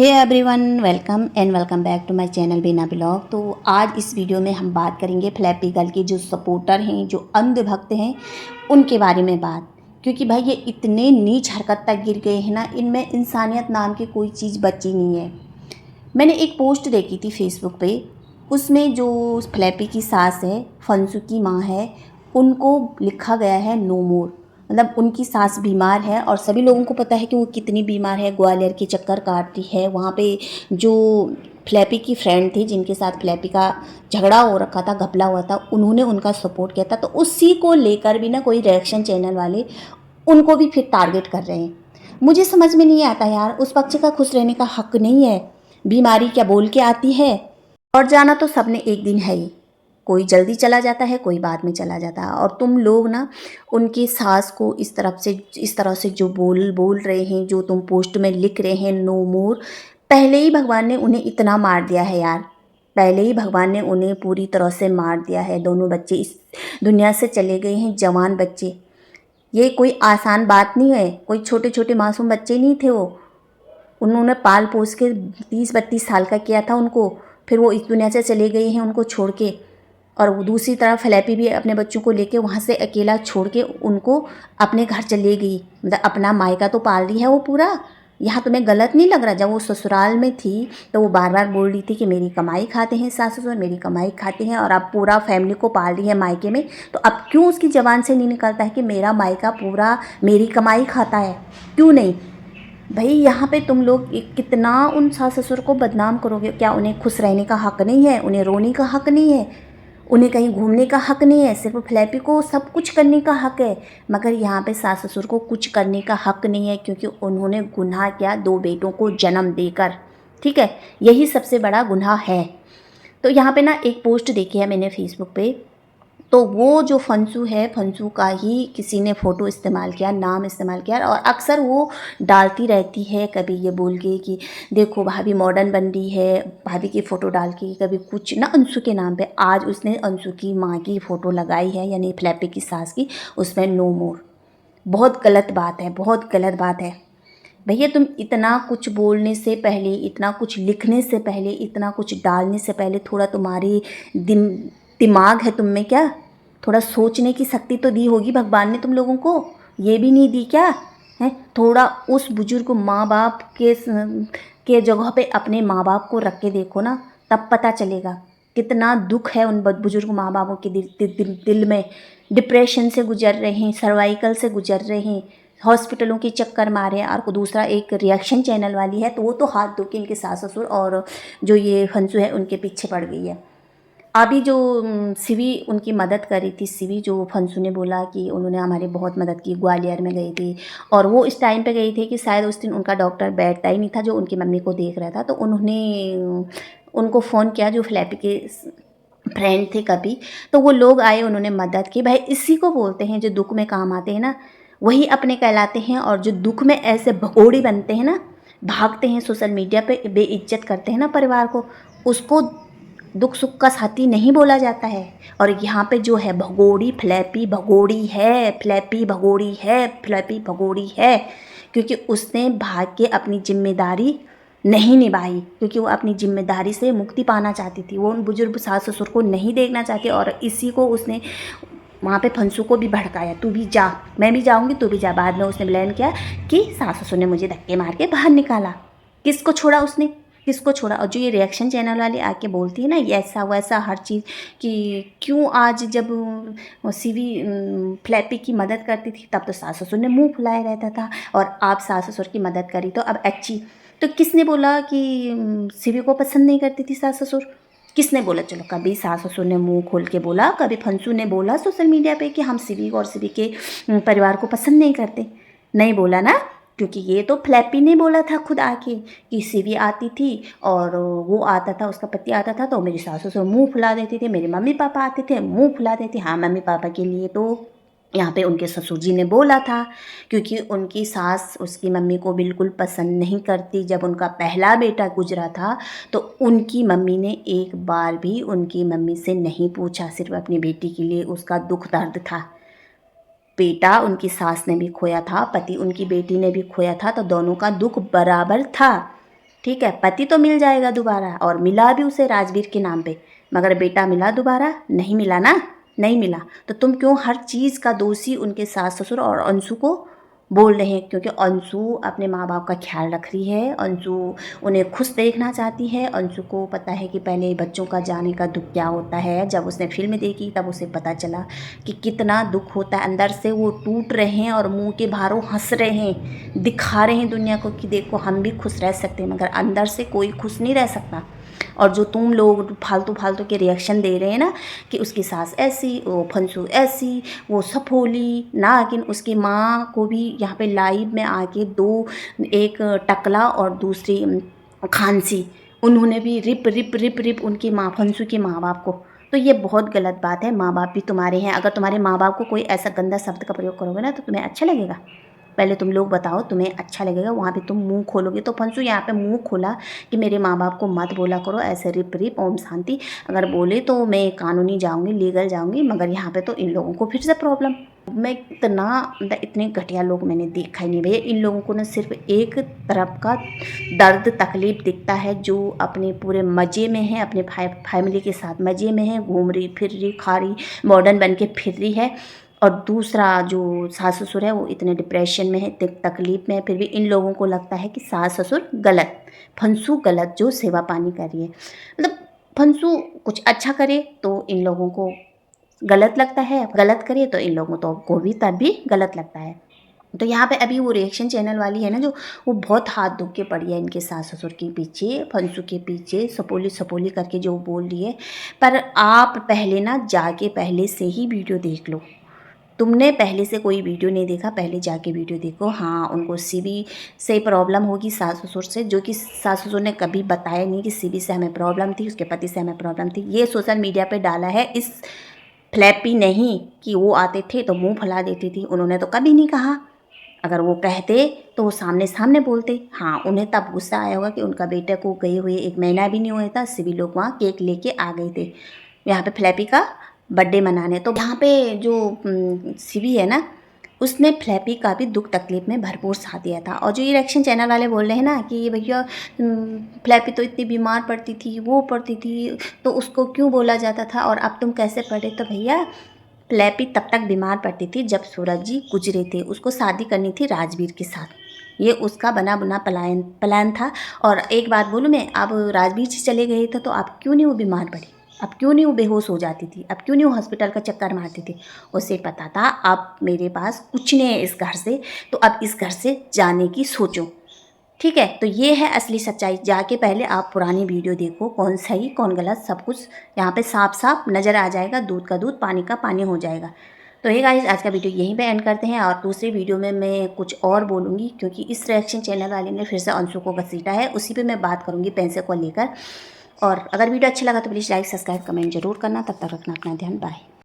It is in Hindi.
Hey everyone, welcome back to my channel Bina vlog. तो आज इस वीडियो में हम बात करेंगे फ्लैपी गर्ल के जो सपोर्टर हैं, जो अंधभक्त हैं, उनके बारे में बात। क्योंकि भाई ये इतने नीच हरकत तक गिर गए हैं ना, इनमें इंसानियत नाम की कोई चीज़ बची नहीं है। मैंने एक पोस्ट देखी थी फेसबुक पे, उसमें जो फ्लैपी की सास है, फंसू की माँ है, उनको लिखा गया है नो मोर। मतलब उनकी सास बीमार है और सभी लोगों को पता है कि वो कितनी बीमार है, ग्वालियर के चक्कर काटती है। वहाँ पे जो फ्लैपी की फ्रेंड थी, जिनके साथ फ्लैपी का झगड़ा हो रखा था, घपला हुआ था, उन्होंने उनका सपोर्ट किया था। तो उसी को लेकर भी ना कोई रिएक्शन चैनल वाले उनको भी फिर टारगेट कर रहे हैं। मुझे समझ में नहीं आता यार, उस पक्ष का खुश रहने का हक नहीं है। बीमारी क्या बोल के आती है, और जाना तो सबने एक दिन है ही। कोई जल्दी चला जाता है, कोई बाद में चला जाता है। और तुम लोग ना उनकी सास को इस तरह से जो बोल बोल रहे हैं, जो तुम पोस्ट में लिख रहे हैं नो मोर, पहले ही भगवान ने उन्हें इतना मार दिया है यार। पहले ही भगवान ने उन्हें पूरी तरह से मार दिया है। दोनों बच्चे इस दुनिया से चले गए हैं, जवान बच्चे। ये कोई आसान बात नहीं है, कोई छोटे छोटे मासूम बच्चे नहीं थे वो। उन्होंने पाल पोस के 30-32 साल का किया था उनको, फिर वो इस दुनिया से चले गए हैं उनको छोड़ के। और वो दूसरी तरफ फ्लैपी भी अपने बच्चों को लेके वहाँ से अकेला छोड़ के उनको अपने घर चले गई। मतलब अपना मायका तो पाल रही है वो पूरा। यहाँ तुम्हें गलत नहीं लग रहा? जब वो ससुराल में थी तो वो बार बार बोल रही थी कि मेरी कमाई खाते हैं सास ससुर, मेरी कमाई खाते हैं, और अब पूरा फैमिली को पाल रही है मायके में। तो अब क्यों उसकी ज़बान से नहीं निकलता है कि मेरा मायका पूरा मेरी कमाई खाता है? क्यों नहीं भाई? यहाँ पे तुम लोग कितना उन सास ससुर को बदनाम करोगे? क्या उन्हें खुश रहने का हक नहीं है? उन्हें रोने का हक नहीं है? उन्हें कहीं घूमने का हक नहीं है? सिर्फ फ्लैपी को सब कुछ करने का हक है, मगर यहाँ पे सास ससुर को कुछ करने का हक नहीं है, क्योंकि उन्होंने गुनाह किया 2 बेटों को जन्म देकर। ठीक है, यही सबसे बड़ा गुनाह है। तो यहाँ पे ना एक पोस्ट देखी है मैंने फेसबुक पे, तो वो जो फंसू है, फंसू का ही किसी ने फ़ोटो इस्तेमाल किया, नाम इस्तेमाल किया, और अक्सर वो डालती रहती है, कभी ये बोल के कि देखो भाभी मॉडर्न बन रही है, भाभी की फ़ोटो डाल के, कभी कुछ ना अंशु के नाम पे। आज उसने अंशु की माँ की फ़ोटो लगाई है, यानी फ्लैपी की सास की, उसमें नो मोर। बहुत गलत बात है, बहुत गलत बात है। भैया तुम इतना कुछ बोलने से पहले, इतना कुछ लिखने से पहले, इतना कुछ डालने से पहले थोड़ा तुम्हारी दिमाग है तुम में क्या? थोड़ा सोचने की शक्ति तो दी होगी भगवान ने तुम लोगों को, ये भी नहीं दी क्या है? थोड़ा उस बुजुर्ग माँ बाप के जगह पे अपने माँ बाप को रख के देखो ना, तब पता चलेगा कितना दुख है उन बुजुर्ग माँ बापों के दिल में। डिप्रेशन से गुजर रहे हैं, सर्वाइकल से गुजर रहे हैं, हॉस्पिटलों के चक्कर मारे हैं। और को दूसरा एक रिएक्शन चैनल वाली है, तो वो तो हाथ धो के इनके सास ससुर और जो ये फंसू है उनके पीछे पड़ गई है। अभी जो शिवी उनकी मदद करी थी, शिवी जो फंसू ने बोला कि उन्होंने हमारी बहुत मदद की, ग्वालियर में गई थी, और वो इस टाइम पे गई थी कि शायद उस दिन उनका डॉक्टर बैठता ही नहीं था जो उनकी मम्मी को देख रहा था। तो उन्होंने उनको फ़ोन किया, जो फ्लैपी के फ्रेंड थे कभी, तो वो लोग आए, उन्होंने मदद की। भाई इसी को बोलते हैं, जो दुख में काम आते हैं ना, वही अपने कहलाते हैं। और जो दुख में ऐसे भगोड़े बनते हैं ना, भागते हैं सोशल मीडिया पे, बेइज्जत करते हैं ना परिवार को, उसको दुख सुख का साथी नहीं बोला जाता है। और यहाँ पे जो है भगोड़ी, फ्लैपी भगोड़ी है, फ्लैपी भगोड़ी है, फ्लैपी भगोड़ी है, क्योंकि उसने भाग के अपनी जिम्मेदारी नहीं निभाई, क्योंकि वो अपनी जिम्मेदारी से मुक्ति पाना चाहती थी। वो उन बुजुर्ग सास ससुर को नहीं देखना चाहती, और इसी को उसने वहाँ पे फंसू को भी भड़काया, तू भी जा, मैं भी जाऊँगी, तू भी जा। बाद में उसने ब्लेम किया कि सास ससुर ने मुझे धक्के मार के बाहर निकाला। किसको छोड़ा उसने? किसको छोड़ा? और जो ये रिएक्शन चैनल वाली आके बोलती है ना, ये ऐसा वैसा हर चीज़, कि क्यों आज जब सीवी फ्लैपी की मदद करती थी तब तो सास ससुर ने मुंह फुलाए रहता था, और आप सास ससुर की मदद करी तो अब अच्छी। तो किसने बोला कि सीवी को पसंद नहीं करती थी सास ससुर? किसने बोला? चलो, कभी सास ससुर ने मुंह खोल के बोला, कभी फंसू ने बोला सोशल मीडिया पे कि हम सीवी और सीवी के परिवार को पसंद नहीं करते? नहीं बोला ना, क्योंकि ये तो फ्लैपी ने बोला था खुद आके कि सीवी आती थी और वो आता था, उसका पति आता था, तो मेरी सास ससुर मुंह फुला देती थी, मेरे मम्मी पापा आते थे मुंह फुला देती। हाँ, मम्मी पापा के लिए तो यहाँ पे उनके ससुर जी ने बोला था, क्योंकि उनकी सास उसकी मम्मी को बिल्कुल पसंद नहीं करती। जब उनका पहला बेटा गुजरा था तो उनकी मम्मी ने एक बार भी उनकी मम्मी से नहीं पूछा, सिर्फ अपनी बेटी के लिए उसका दुख दर्द था। बेटा उनकी सास ने भी खोया था, पति उनकी बेटी ने भी खोया था, तो दोनों का दुख बराबर था। ठीक है, पति तो मिल जाएगा दोबारा, और मिला भी उसे राजवीर के नाम पे, मगर बेटा मिला दोबारा? नहीं मिला ना, नहीं मिला। तो तुम क्यों हर चीज़ का दोषी उनके सास ससुर और अंशु को बोल रहे हैं? क्योंकि अंशु अपने माँ बाप का ख्याल रख रही है, अंशु उन्हें खुश देखना चाहती है। अंशु को पता है कि पहले बच्चों का जाने का दुख क्या होता है। जब उसने फिल्म देखी तब उसे पता चला कि कितना दुख होता है। अंदर से वो टूट रहे हैं और मुंह के भारों हंस रहे हैं, दिखा रहे हैं दुनिया को कि देखो हम भी खुश रह सकते हैं, मगर अंदर से कोई खुश नहीं रह सकता। और जो तुम लोग फालतू फालतू के रिएक्शन दे रहे हैं ना कि उसकी सास ऐसी, वो फंसू ऐसी, वो सफोली नागिन, उसकी माँ को भी यहाँ पे लाइव में आके दो, एक टकला और दूसरी खांसी, उन्होंने भी रिप रिप रिप रिप उनकी माँ फंसू के माँ बाप को। तो ये बहुत गलत बात है। माँ बाप भी तुम्हारे हैं, अगर तुम्हारे माँ बाप को कोई ऐसा गंदा शब्द का प्रयोग करोगे ना तो तुम्हें अच्छा लगेगा? पहले तुम लोग बताओ, तुम्हें अच्छा लगेगा? वहाँ पे तुम मुंह खोलोगे तो फंसू यहाँ पे मुंह खोला कि मेरे माँ बाप को मत बोला करो ऐसे रिप रिप ओम शांति। अगर बोले तो मैं कानूनी जाऊँगी, लीगल जाऊँगी, मगर यहाँ पे तो इन लोगों को फिर से प्रॉब्लम। मैं इतना मतलब इतने घटिया लोग मैंने देखा ही नहीं भैया। इन लोगों को ना सिर्फ एक तरफ का दर्द तकलीफ दिखता है, जो अपने पूरे मज़े में है, अपने फैमिली के साथ मज़े में है, घूम रही फिर रही खा रही मॉडर्न बन के फिर रही है। और दूसरा जो सास ससुर है वो इतने डिप्रेशन में है, इतने तकलीफ में है, फिर भी इन लोगों को लगता है कि सास ससुर गलत, फंसू गलत जो सेवा पानी कर रही है। मतलब फंसू कुछ अच्छा करे तो इन लोगों को गलत लगता है, गलत करे तो इन लोगों को भी तब भी गलत लगता है। तो यहाँ पे अभी वो रिएक्शन चैनल वाली है ना, जो वो बहुत हाथ धो के पड़ी है इनके सास ससुर के पीछे, फंसू के पीछे, सपोली सपोली करके जो बोल रही है। पर आप पहले ना जाके पहले से ही वीडियो देख लो। तुमने पहले से कोई वीडियो नहीं देखा, पहले जाके वीडियो देखो। हाँ, उनको सीबी से प्रॉब्लम होगी सास ससुर से, जो कि सास ससुर ने कभी बताया नहीं कि सीबी से हमें प्रॉब्लम थी, उसके पति से हमें प्रॉब्लम थी। ये सोशल मीडिया पे डाला है इस फ्लैपी नहीं कि वो आते थे तो मुंह फैला देती थी, उन्होंने तो कभी नहीं कहा। अगर वो कहते तो वो सामने सामने बोलते। हाँ, उन्हें तब गुस्सा आया होगा कि उनका बेटे को गए हुए 1 महीना भी नहीं हुआ था, सभी लोग वहाँ केक लेके आ गए थे यहाँ पे फ्लैपी का बर्थडे मनाने। तो यहाँ पे जो सीबी है ना, उसने फ्लैपी का भी दुख तकलीफ में भरपूर साथ दिया था। और जो ये रिएक्शन चैनल वाले बोल रहे हैं ना कि भैया फ्लैपी तो इतनी बीमार पड़ती थी, वो पड़ती थी, तो उसको क्यों बोला जाता था और अब तुम कैसे पढ़े? तो भैया फ्लैपी तब तक बीमार पड़ती थी जब सूरज जी गुजरे थे। उसको शादी करनी थी राजवीर के साथ, ये उसका बना बुना प्लान था। और एक बात बोलूँ मैं, अब राजवीर जी चले गए थे तो अब क्यों नहीं वो बीमार पड़ी? अब क्यों नहीं वो बेहोश हो जाती थी? अब क्यों नहीं वो हॉस्पिटल का चक्कर मारती थी? उसे पता था अब मेरे पास कुछ नहीं है इस घर से, तो अब इस घर से जाने की सोचो। ठीक है, तो ये है असली सच्चाई। जाके पहले आप पुरानी वीडियो देखो, कौन सही कौन गलत सब कुछ यहाँ पे साफ साफ नज़र आ जाएगा, दूध का दूध पानी का पानी हो जाएगा। तो ये गाइस, आज का वीडियो यहीं पे एंड करते हैं, और दूसरी वीडियो में मैं कुछ और बोलूँगी, क्योंकि इस रिएक्शन चैनल वाले ने फिर से अंशु को घसीटा है, उसी पे मैं बात करूँगी पैसे को लेकर। और अगर वीडियो अच्छा लगा तो प्लीज़ लाइक सब्सक्राइब कमेंट जरूर करना। तब तक रखना अपना ध्यान, बाय।